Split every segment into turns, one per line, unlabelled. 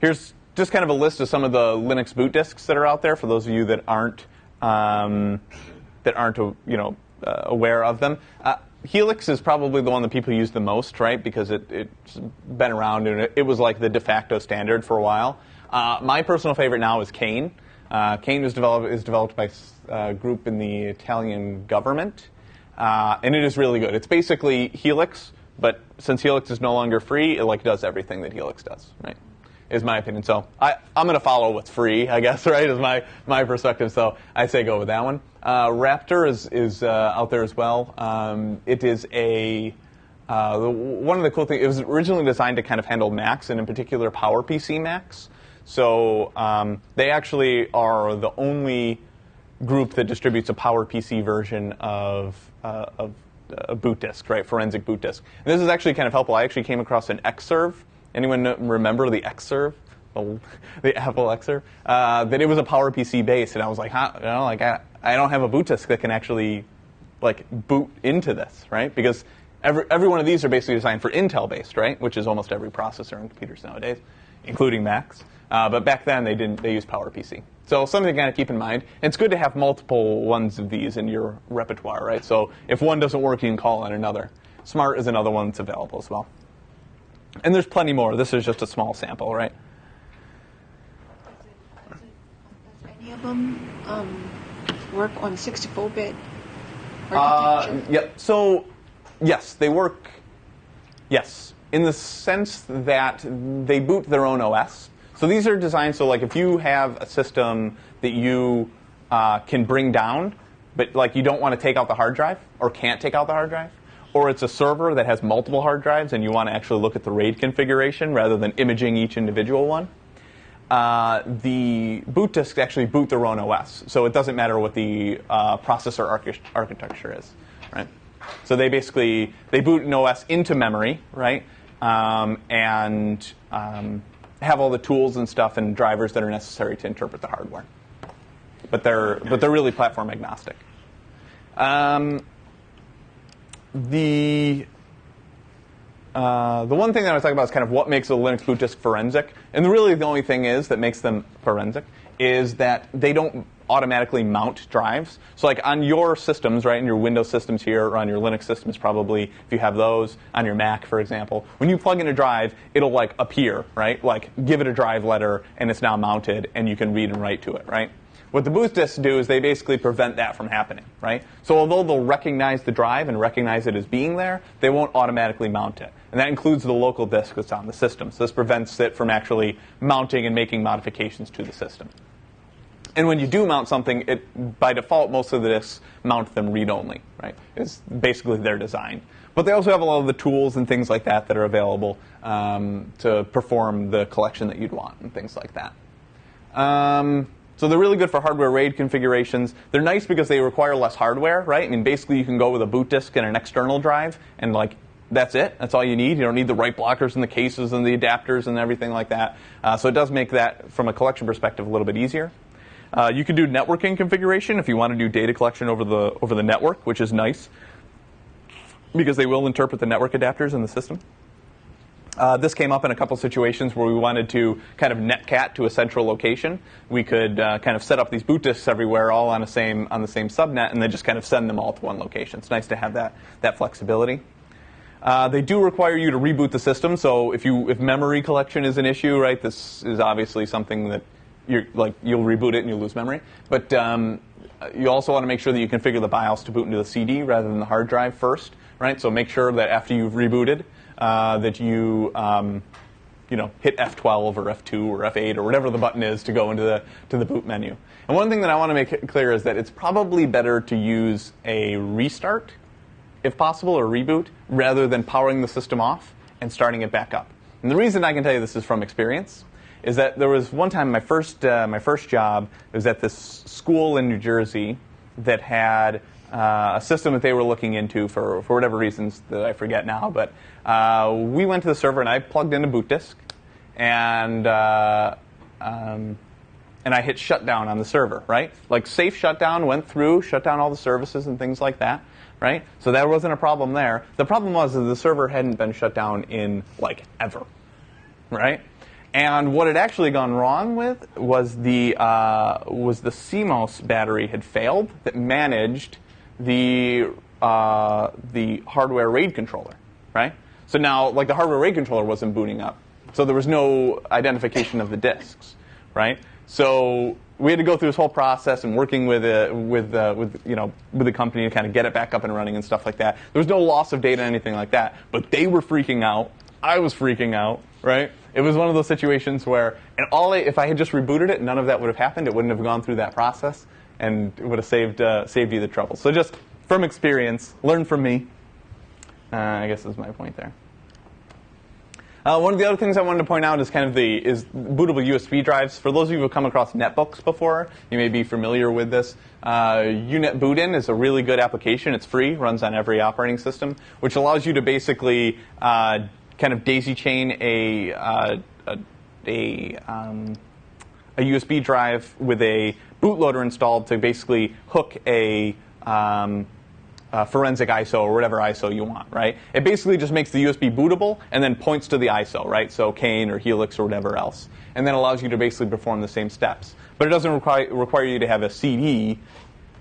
here's just kind of a list of some of the Linux boot disks that are out there for those of you that aren't aware of them. Helix is probably the one that people use the most, right? Because it's been around and it was like the de facto standard for a while. My personal favorite now is Kane. Kane is developed by a group in the Italian government, and it is really good. It's basically Helix, but since Helix is no longer free, it does everything that Helix does, right? Is my opinion. So I'm going to follow what's free, I guess, right? Is my perspective. So I say go with that one. Raptor is out there as well. It is one of the cool things. It was originally designed to kind of handle Macs, and in particular PowerPC Macs. So they actually are the only group that distributes a PowerPC version of a boot disk, right? Forensic boot disk. And this is actually kind of helpful. I actually came across an Xserve. Anyone remember the Xserve, the Apple Xserve? That it was a PowerPC base, and I was like, I don't have a boot disk that can actually boot into this, right? Because every one of these are basically designed for Intel based, right? Which is almost every processor in computers nowadays, including Macs. But back then they used PowerPC. So something to kind of keep in mind. And it's good to have multiple ones of these in your repertoire, right? So if one doesn't work, you can call on another. Smart is another one that's available as well. And there's plenty more. This is just a small sample, right?
Does any of them work on 64-bit architecture?
Yep. So, yes, they work, yes, in the sense that they boot their own OS. So these are designed so, if you have a system that you can bring down, but, you don't want to take out the hard drive or can't take out the hard drive, or it's a server that has multiple hard drives and you want to actually look at the RAID configuration rather than imaging each individual one, the boot disks actually boot their own OS. So it doesn't matter what the processor architecture is, right? So they boot an OS into memory, right? And have all the tools and stuff and drivers that are necessary to interpret the hardware. But they're really platform agnostic. The one thing that I was talking about is kind of what makes a Linux boot disk forensic. And really the only thing that makes them forensic is that they don't automatically mount drives. So on your systems, right, in your Windows systems here, or on your Linux systems probably, if you have those, on your Mac, for example, when you plug in a drive, it'll appear, right? Give it a drive letter, and it's now mounted, and you can read and write to it, right? What the boot disks do is they basically prevent that from happening, right? So although they'll recognize the drive and recognize it as being there, they won't automatically mount it. And that includes the local disk that's on the system. So this prevents it from actually mounting and making modifications to the system. And when you do mount something, by default, most of the disks mount them read-only, right? It's basically their design. But they also have a lot of the tools and things like that that are available to perform the collection that you'd want and things like that. So they're really good for hardware RAID configurations. They're nice because they require less hardware, right? I mean, basically you can go with a boot disk and an external drive, and that's it. That's all you need. You don't need the write blockers and the cases and the adapters and everything like that. So it does make that, from a collection perspective, a little bit easier. You can do networking configuration if you want to do data collection over the network, which is nice because they will interpret the network adapters in the system. This came up in a couple situations where we wanted to kind of netcat to a central location. We could kind of set up these boot disks everywhere, all on the same subnet, and then just kind of send them all to one location. It's nice to have that flexibility. They do require you to reboot the system. So if memory collection is an issue, right, this is obviously something that you'll reboot it and you'll lose memory. But you also want to make sure that you configure the BIOS to boot into the CD rather than the hard drive first, right? So make sure that after you've rebooted, that you hit F12 or F2 or F8 or whatever the button is to go into the boot menu. And one thing that I want to make clear is that it's probably better to use a restart, if possible, or reboot, rather than powering the system off and starting it back up. And the reason I can tell you this is from experience is that there was one time my first job was at this school in New Jersey that had a system that they were looking into for whatever reasons that I forget now. But we went to the server and I plugged in a boot disk, and I hit shutdown on the server, right? Safe shutdown went through, shut down all the services and things like that, right? So that wasn't a problem there. The problem was that the server hadn't been shut down in ever, right? And what had actually gone wrong with was the CMOS battery had failed that managed the hardware RAID controller, right? So now, like, the hardware RAID controller wasn't booting up, so there was no identification of the disks, right? So we had to go through this whole process and working with the company to kind of get it back up and running and stuff like that. There was no loss of data or anything like that, but they were freaking out. I was freaking out, right? It was one of those situations where, if I had just rebooted it, none of that would have happened. It wouldn't have gone through that process, and it would have saved you the trouble. So just from experience, learn from me. I guess is my point there. One of the other things I wanted to point out is is bootable USB drives. For those of you who have come across netbooks before, you may be familiar with this. UNet Boot-In is a really good application. It's free, runs on every operating system, which allows you to basically kind of daisy chain a USB drive with a bootloader installed to basically hook a forensic ISO or whatever ISO you want, right? It basically just makes the USB bootable and then points to the ISO, right? So Kane or Helix or whatever else, and then allows you to basically perform the same steps. But it doesn't require you to have a CD,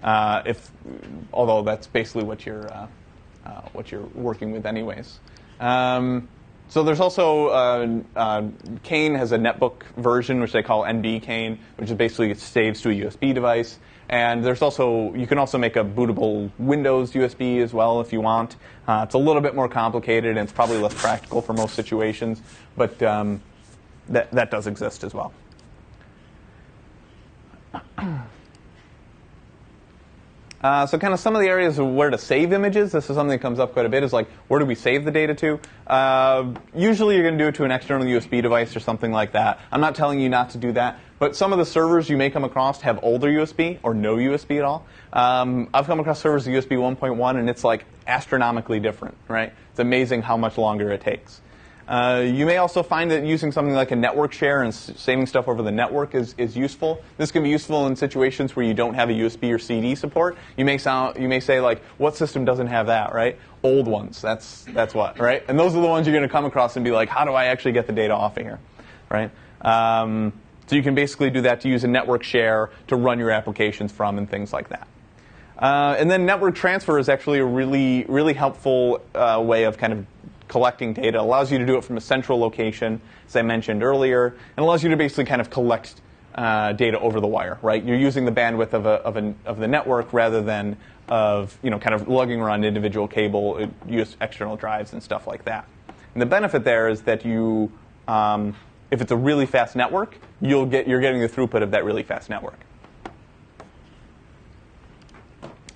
although that's basically what you're working with anyways. So there's also Kane has a netbook version, which they call NB Kane, which is basically saves to a USB device. And you can also make a bootable Windows USB as well if you want. It's a little bit more complicated, and it's probably less practical for most situations, but that does exist as well. So kind of some of the areas of where to save images, this is something that comes up quite a bit, is like, where do we save the data to? Usually you're going to do it to an external USB device or something like that. I'm not telling you not to do that, but some of the servers you may come across have older USB or no USB at all. I've come across servers with USB 1.1, and it's like astronomically different, right? It's amazing how much longer it takes. You may also find that using something like a network share and saving stuff over the network is useful. This can be useful in situations where you don't have a USB or CD support. You may say, like, what system doesn't have that, right? Old ones. That's what, right? And those are the ones you're going to come across and be like, how do I actually get the data off of here, right? So you can basically do that to use a network share to run your applications from and things like that. And then network transfer is actually a really, really helpful way of kind of collecting data. It allows you to do it from a central location, as I mentioned earlier, and allows you to basically kind of collect data over the wire, right? You're using the bandwidth of the network rather than kind of lugging around individual cable, use external drives and stuff like that. And the benefit there is that if it's a really fast network, you're getting the throughput of that really fast network.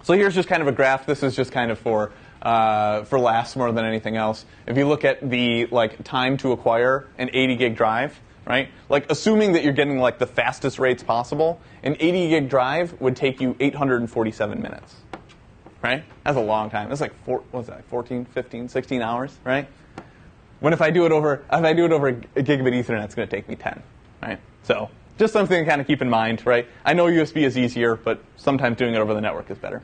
So here's just kind of a graph. This is just kind of for laughs more than anything else. If you look at the time to acquire an 80 gig drive, right? Like, assuming that you're getting like the fastest rates possible, an 80 gig drive would take you 847 minutes, right? That's a long time. That's like 14, 15, 16 hours, right? When if I do it over a gigabit Ethernet, it's going to take me 10, right? So just something to kind of keep in mind, right? I know USB is easier, but sometimes doing it over the network is better.